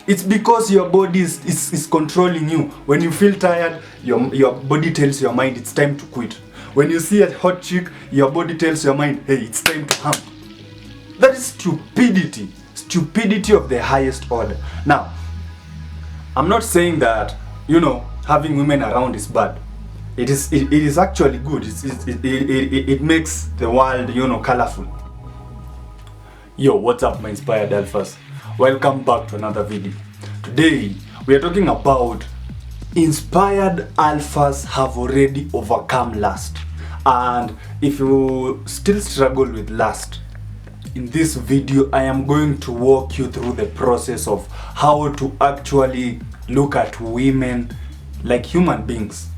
It's because your body is controlling you. When you feel tired, your body tells your mind it's time to quit. When you see a hot chick, your body tells your mind, hey, it's time to hump. That is stupidity. Stupidity of the highest order. Now, I'm not saying that, having women around is bad. It is actually good. It makes the world, colorful. Yo, what's up, my inspired alphas? Welcome back to another video. Today, we are talking about inspired alphas have already overcome lust. And if you still struggle with lust, in this video, I am going to walk you through the process of how to actually look at women like human beings.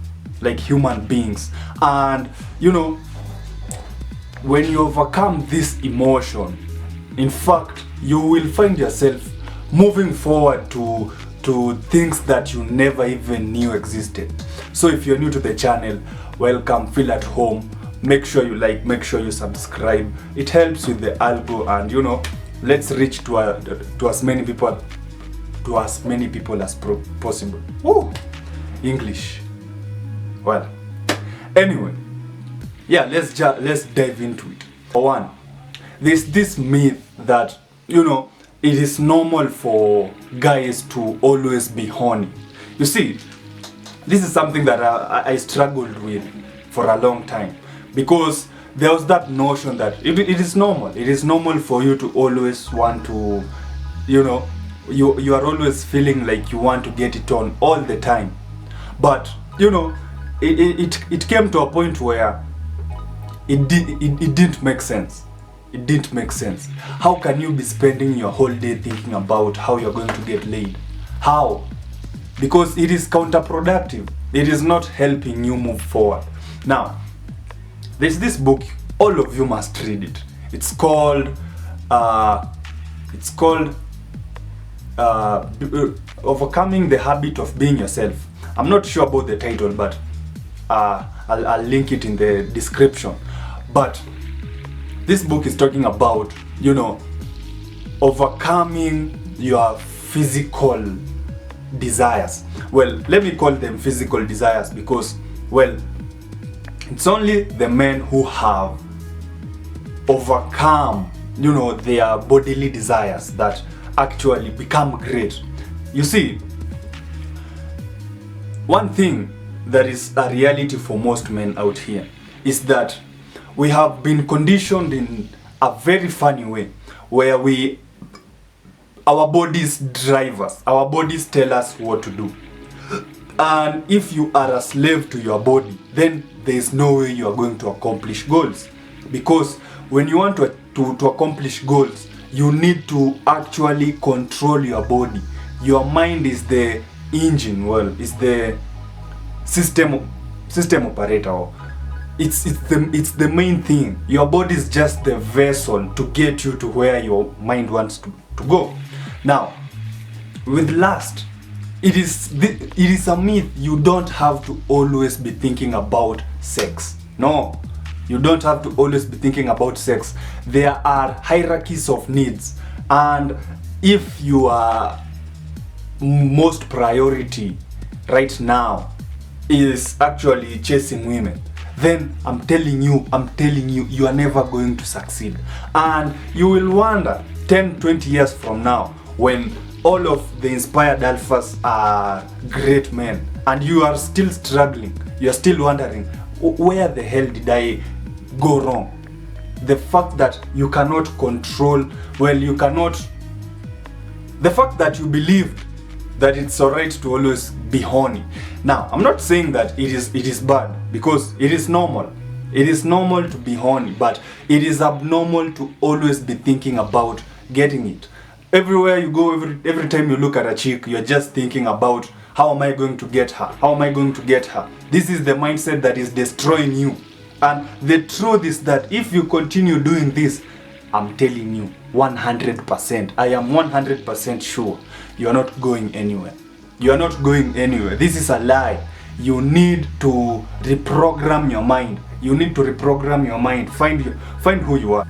And when you overcome this emotion, in fact, you will find yourself moving forward to things that you never even knew existed. So if you're new to the channel, welcome, feel at home. Make sure you like, make sure you subscribe. It helps with the algo, and let's reach to as many people as possible. Woo! English. Well, anyway, yeah, let's dive into it. For one, there's this myth that it is normal for guys to always be horny. You see, this is something that I struggled with for a long time, because there was that notion that it is normal. It is normal for you to always want to, you are always feeling like you want to get it on all the time. But it came to a point where it didn't make sense. It didn't make sense. How can you be spending your whole day thinking about how you're going to get laid? How? Because it is counterproductive. It is not helping you move forward. Now, there's this book, all of you must read it. It's called Overcoming the Habit of Being Yourself. I'm not sure about the title, but I'll link it in the description. But this book is talking about, overcoming your physical desires. Well, let me call them physical desires because, well, it's only the men who have overcome, their bodily desires that actually become great. You see, one thing that is a reality for most men out here is that we have been conditioned in a very funny way, where our bodies drive us, our bodies tell us what to do. And if you are a slave to your body, then there is no way you are going to accomplish goals. Because when you want to accomplish goals, you need to actually control your body. Your mind is the engine, is the system operator. It's the main thing. Your body is just the vessel to get you to where your mind wants to go. Now, with lust, it is a myth. You don't have to always be thinking about sex. No, you don't have to always be thinking about sex. There are hierarchies of needs, and if your most priority right now is actually chasing women, then I'm telling you, you are never going to succeed. And you will wonder 10-20 years from now, when all of the inspired alphas are great men and you are still struggling, you are still wondering, where the hell did I go wrong? The fact that you cannot control, the fact that you believed that it's alright to always be horny. Now, I'm not saying that it is bad, because it is normal. It is normal to be horny, but it is abnormal to always be thinking about getting it. Everywhere you go, every time you look at a chick, you're just thinking about, how am I going to get her? How am I going to get her? This is the mindset that is destroying you. And the truth is that if you continue doing this, I'm telling you 100%, I am 100% sure you are not going anywhere. You are not going anywhere. This is a lie. You need to reprogram your mind. You need to reprogram your mind. Find who you are.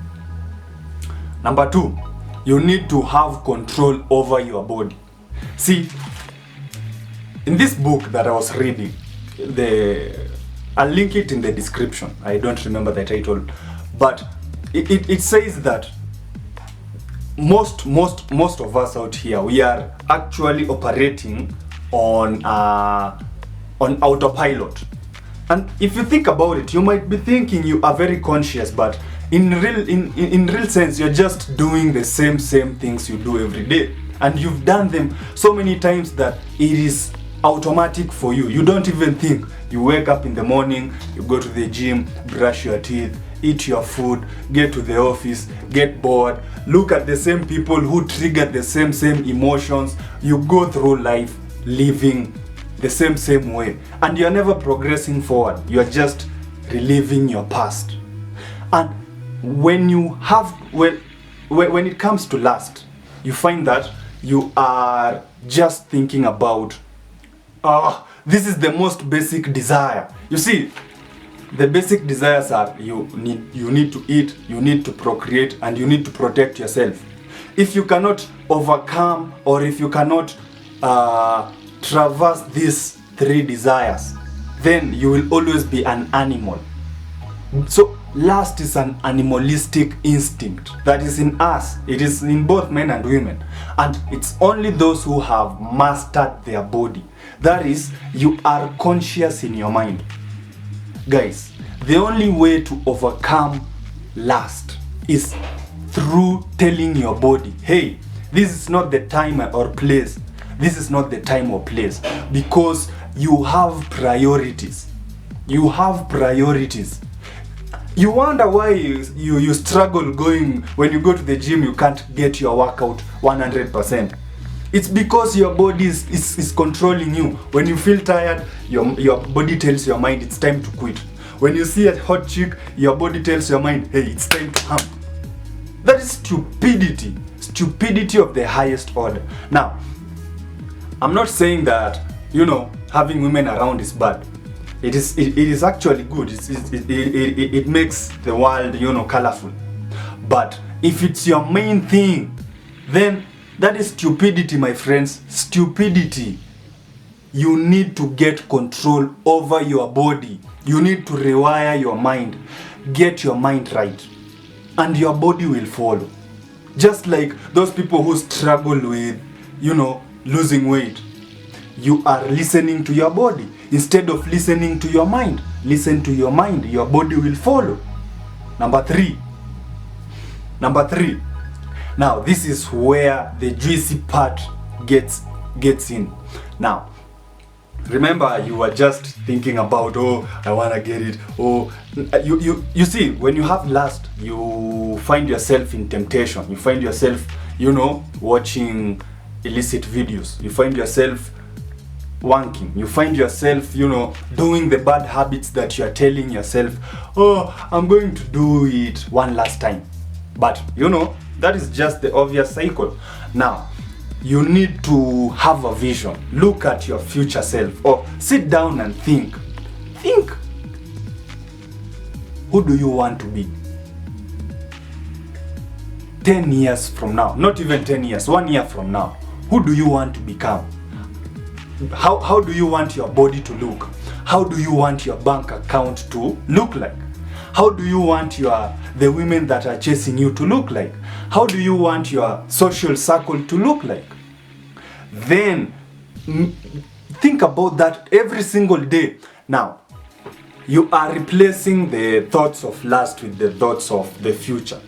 Number 2, you need to have control over your body. See, in this book that I was reading, I'll link it in the description. I don't remember the title, but it says that most of us out here, we are actually operating on autopilot. And if you think about it, you might be thinking you are very conscious, but in real sense, you're just doing the same things you do every day, and you've done them so many times that it is automatic for you. You don't even think. You wake up in the morning, you go to the gym, brush your teeth, eat your food, get to the office, get bored, look at the same people who trigger the same emotions. You go through life living the same way, and you're never progressing forward. You're just reliving your past. And when it comes to lust, you find that you are just thinking about, this is the most basic desire. You see, the basic desires are you need to eat, you need to procreate, and you need to protect yourself. If you cannot overcome, or if you cannot traverse these three desires, then you will always be an animal. So lust is an animalistic instinct that is in us. It is in both men and women, and it's only those who have mastered their body. That is, you are conscious in your mind. Guys, the only way to overcome lust is through telling your body, hey, this is not the time or place. This is not the time or place, because you have priorities. You have priorities. You wonder why you struggle going, when you go to the gym, you can't get your workout 100%. It's because your body is controlling you. When you feel tired, your body tells your mind it's time to quit. When you see a hot chick, your body tells your mind, hey, it's time to hump. That is stupidity. Stupidity of the highest order. Now, I'm not saying that, having women around is bad. It is actually good. It makes the world, colorful. But if it's your main thing, then that is stupidity, my friends. Stupidity. You need to get control over your body. You need to rewire your mind. Get your mind right, and your body will follow. Just like those people who struggle with, losing weight. You are listening to your body instead of listening to your mind. Listen to your mind. Your body will follow. Number three. Now, this is where the juicy part gets in. Now, remember, you were just thinking about, I want to get it. You see, when you have lust, you find yourself in temptation. You find yourself, watching illicit videos. You find yourself wanking. You find yourself, doing the bad habits that you are telling yourself, I'm going to do it one last time. But, that is just the obvious cycle. Now, you need to have a vision. Look at your future self, or sit down and think. Think. Who do you want to be? 10 years from now, not even 10 years, 1 year from now. Who do you want to become? How do you want your body to look? How do you want your bank account to look like? How do you want the women that are chasing you to look like? How do you want your social circle to look like? Then think about that every single day. Now, you are replacing the thoughts of lust with the thoughts of the future,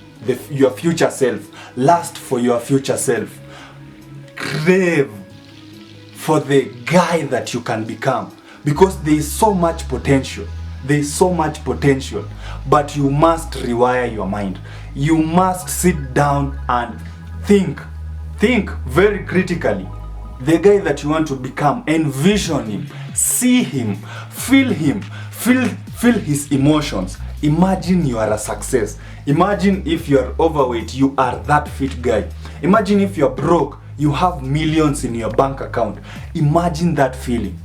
your future self. Lust for your future self. Crave for the guy that you can become, because there is so much potential. There is so much potential, but you must rewire your mind. You must sit down and think very critically. The guy that you want to become, envision him, see him, feel his emotions. Imagine you are a success. Imagine if you are overweight, you are that fit guy. Imagine if you're broke, you have millions in your bank account. Imagine that feeling.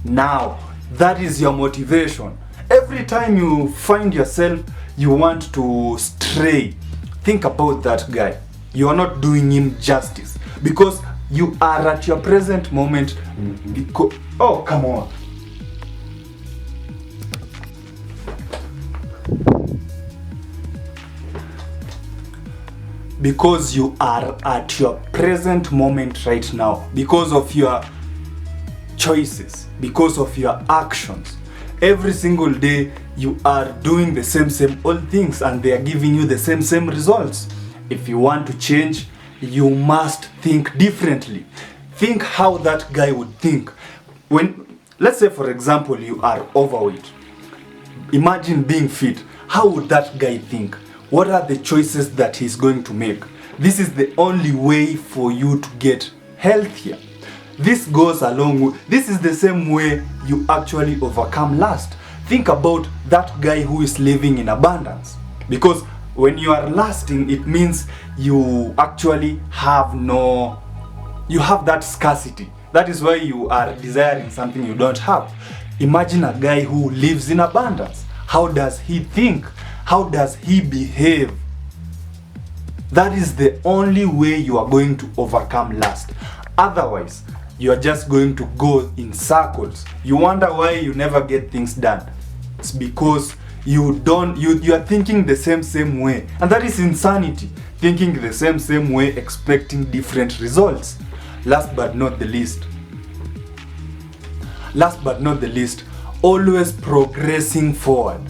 Now, that is your motivation. Every time you find yourself, you want to stray, think about that guy. You are not doing him justice, because You are at your present moment because, oh, come on. Because you are at your present moment right now, because of your choices, because of your actions. Every single day you are doing the same old things, and they are giving you the same results. If you want to change, you must think differently. Think how that guy would think. When, let's say for example, you are overweight. Imagine being fit. How would that guy think? What are the choices that he's going to make? This is the only way for you to get healthier. This goes along with, this is the same way you actually overcome lust. Think about that guy who is living in abundance. Because when you are lasting, it means you actually have you have that scarcity. That is why you are desiring something you don't have. Imagine a guy who lives in abundance. How does he think? How does he behave? That is the only way you are going to overcome lust. Otherwise, you are just going to go in circles. You wonder why you never get things done. It's because you are thinking the same way. And that is insanity. Thinking the same way, expecting different results. Last but not the least, always progressing forward.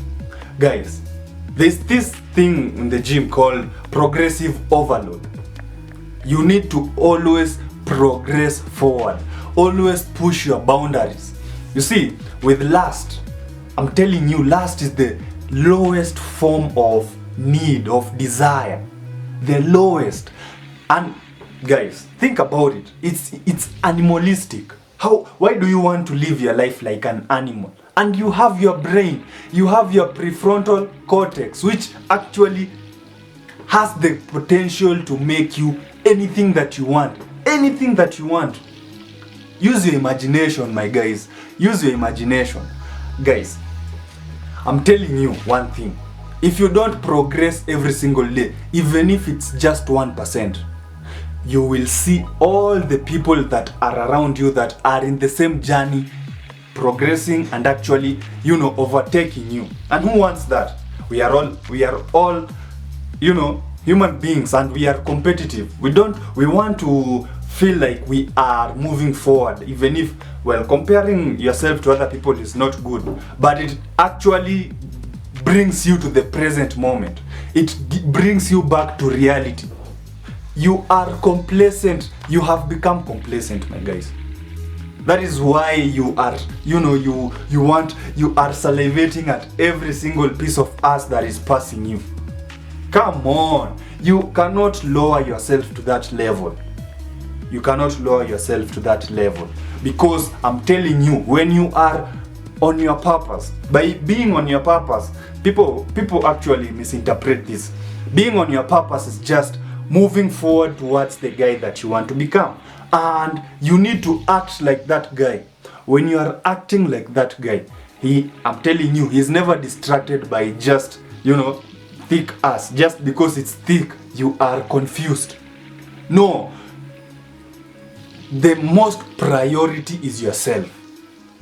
Guys, there's this thing in the gym called progressive overload. You need to always progress forward. Always push your boundaries. You see, with lust, I'm telling you, lust is the lowest form of need, of desire. The lowest. And guys, think about it. It's animalistic. Why do you want to live your life like an animal? And you have your brain, you have your prefrontal cortex, which actually has the potential to make you anything that you want. Anything that you want. Use your imagination, my guys. Use your imagination. Guys, I'm telling you one thing. If you don't progress every single day, even if it's just 1%, you will see all the people that are around you that are in the same journey, progressing and actually, overtaking you. And who wants that? We are all, human beings, and we are competitive. We want to feel like we are moving forward, even if, comparing yourself to other people is not good, but it actually brings you to the present moment. It brings you back to reality. You are complacent. You have become complacent, my guys. That is why you are, you are salivating at every single piece of ass that is passing you. Come on. You cannot lower yourself to that level. You cannot lower yourself to that level. Because I'm telling you, when you are on your purpose, by being on your purpose, people actually misinterpret this. Being on your purpose is just moving forward towards the guy that you want to become. And you need to act like that guy. When you are acting like that guy, I'm telling you, he's never distracted by just, thick ass. Just because it's thick, you are confused. No. The most priority is yourself.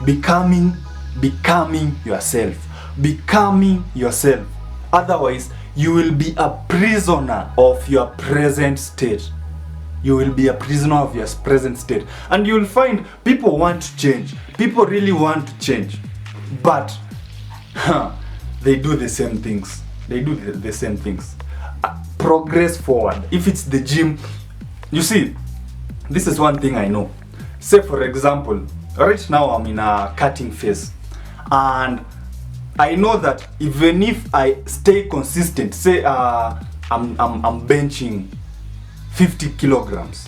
Becoming yourself. Becoming yourself. Otherwise, you will be a prisoner of your present state. You will be a prisoner of your present state. And you will find people want to change. People really want to change. But they do the same things. Progress forward. If it's the gym, you see, this is one thing I know. Say for example, right now I'm in a cutting phase. And I know that even if I stay consistent, say I'm benching 50 kilograms.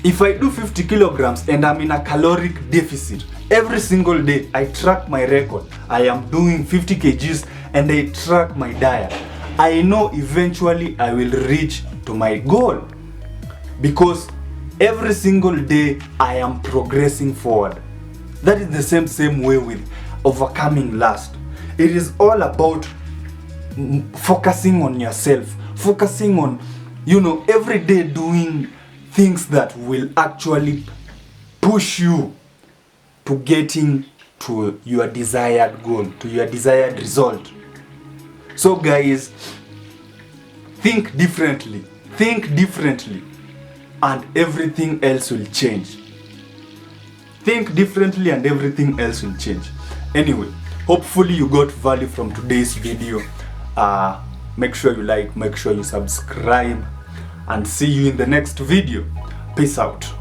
If I do 50 kilograms and I'm in a caloric deficit, every single day I track my record. I am doing 50 kgs and I track my diet. I know eventually I will reach to my goal. Because every single day I am progressing forward. That is the same way with overcoming lust. It is all about focusing on yourself. Focusing on, every day doing things that will actually push you to getting to your desired goal, to your desired result. So guys, think differently, and everything else will change. Think differently and everything else will change. Anyway, hopefully you got value from today's video. Make sure you like, make sure you subscribe, and see you in the next video. Peace out.